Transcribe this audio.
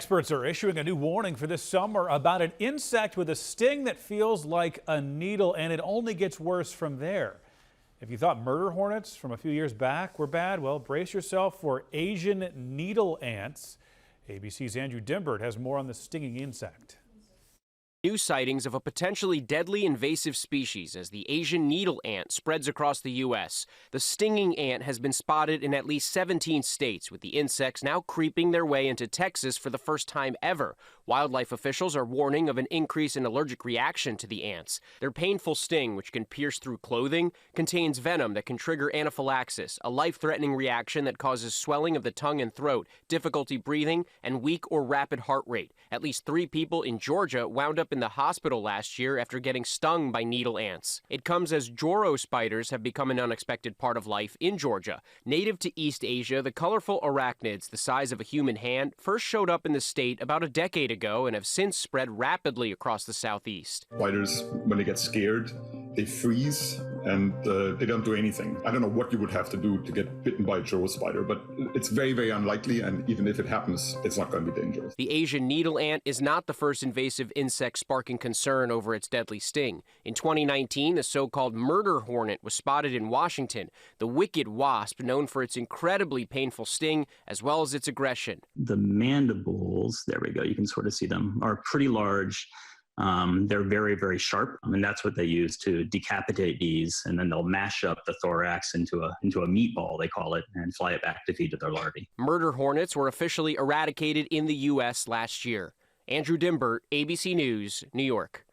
Experts are issuing a new warning for this summer about an insect with a sting that feels like a needle, and it only gets worse from there. If you thought murder hornets from a few years back were bad, well, brace yourself for Asian needle ants. ABC's Andrew Dimbert has more on the stinging insect. New sightings of a potentially deadly invasive species as the Asian needle ant spreads across the U.S. The stinging ant has been spotted in at least 17 states, with the insects now creeping their way into Texas for the first time ever. Wildlife officials are warning of an increase in allergic reaction to the ants. Their painful sting, which can pierce through clothing, contains venom that can trigger anaphylaxis, a life-threatening reaction that causes swelling of the tongue and throat, difficulty breathing, and weak or rapid heart rate. At least 3 people in Georgia wound up in the hospital last year after getting stung by needle ants. It comes as Joro spiders have become an unexpected part of life in Georgia. Native to East Asia, the colorful arachnids the size of a human hand first showed up in the state about a decade ago and have since spread rapidly across the southeast. Spiders, when they get scared, they freeze and they don't do anything. I don't know what you would have to do to get bitten by a Joro spider, but it's very, very unlikely, and even if it happens, it's not going to be dangerous. The Asian needle ant is not the first invasive insect sparking concern over its deadly sting. In 2019, the so-called murder hornet was spotted in Washington, the wicked wasp known for its incredibly painful sting as well as its aggression. The mandibles, there we go, you can sort of see them, are pretty large. They're very, very sharp, and that's what they use to decapitate these, and then they'll mash up the thorax into a meatball, they call it, and fly it back to feed to their larvae. Murder hornets were officially eradicated in the U.S. last year. Andrew Dimbert, ABC News, New York.